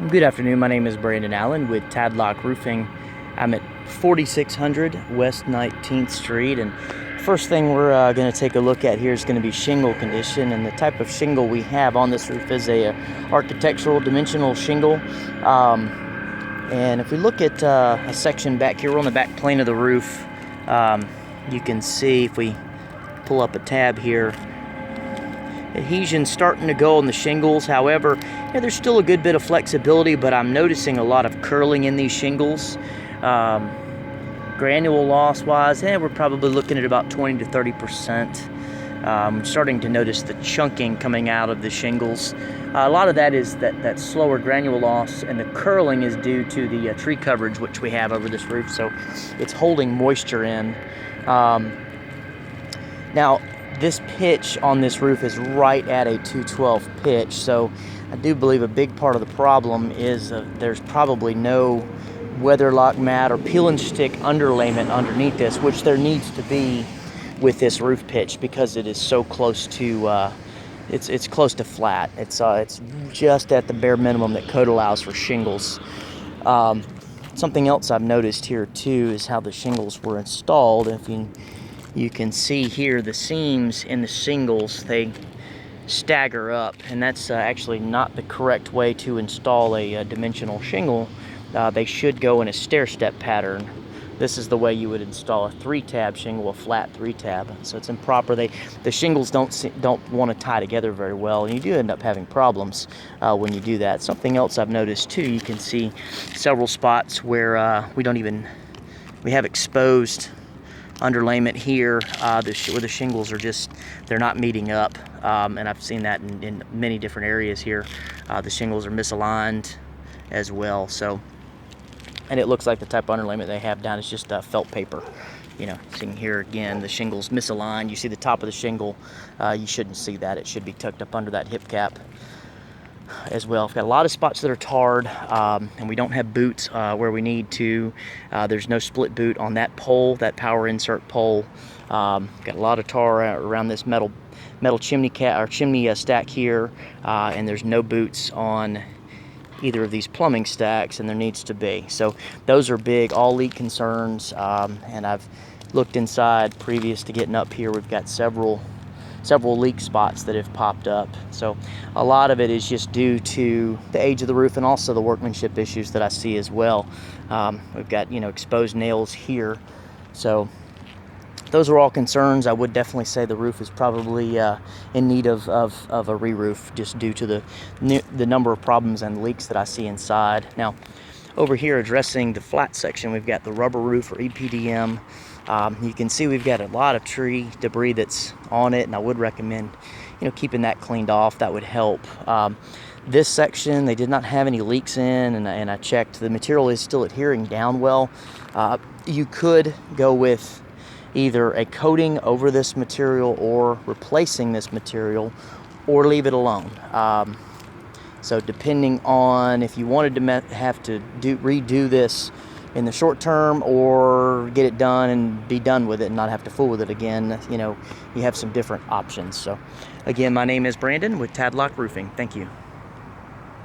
Good afternoon. My name is Brandon Allen with Tadlock Roofing. I'm at 4600 West 19th Street, and first thing we're going to take a look at here is going to be shingle condition. And the type of shingle we have on this roof is a architectural dimensional shingle. And if we look at a section back here, we're on the back plane of the roof. You can see if we pull up a tab here, adhesion's starting to go on the shingles. However, there's still a good bit of flexibility, but I'm noticing a lot of curling in these shingles. Granule loss wise, we're probably looking at about 20 to 30%. I'm starting to notice the chunking coming out of the shingles. A lot of that is that slower granule loss, and the curling is due to the tree coverage which we have over this roof, so it's holding moisture in. Now, this pitch on this roof is right at a 212 pitch, so I do believe a big part of the problem is there's probably no weatherlock mat or peel and stick underlayment underneath this, which there needs to be with this roof pitch because it is so close to it's close to flat. It's just at the bare minimum that code allows for shingles. Something else I've noticed here too is how the shingles were installed. If you can see here the seams in the shingles, they stagger up, and that's actually not the correct way to install a dimensional shingle. They should go in a stair-step pattern. This is the way you would install a 3-tab shingle, a flat 3-tab. So it's improper. The shingles don't want to tie together very well, and you do end up having problems when you do that. Something else I've noticed too, you can see several spots where we have exposed underlayment here, where the shingles are they're not meeting up, and I've seen that in many different areas here. The shingles are misaligned as well, and it looks like the type of underlayment they have down is just felt paper. Seeing here again, the shingles misaligned. You see the top of the shingle, you shouldn't see that. It should be tucked up under that hip cap as well. We've got a lot of spots that are tarred, and we don't have boots where we need to. There's no split boot on that pole, that power insert pole. Got a lot of tar around this metal chimney stack here, and there's no boots on either of these plumbing stacks, and there needs to be. So those are big all leak concerns, and I've looked inside previous to getting up here. We've got several leak spots that have popped up. So a lot of it is just due to the age of the roof and also the workmanship issues that I see as well. We've got exposed nails here. So those are all concerns. I would definitely say the roof is probably in need of a re-roof, just due to the number of problems and leaks that I see inside. Now, over here addressing the flat section, we've got the rubber roof, or EPDM. You can see we've got a lot of tree debris that's on it, and I would recommend keeping that cleaned off. That would help. This section, they did not have any leaks in, and I checked. The material is still adhering down well. You could go with either a coating over this material or replacing this material, or leave it alone. So depending on if you wanted to have to redo this in the short term, or get it done and be done with it and not have to fool with it again, you have some different options. So again, my name is Brandon with Tadlock Roofing. Thank you.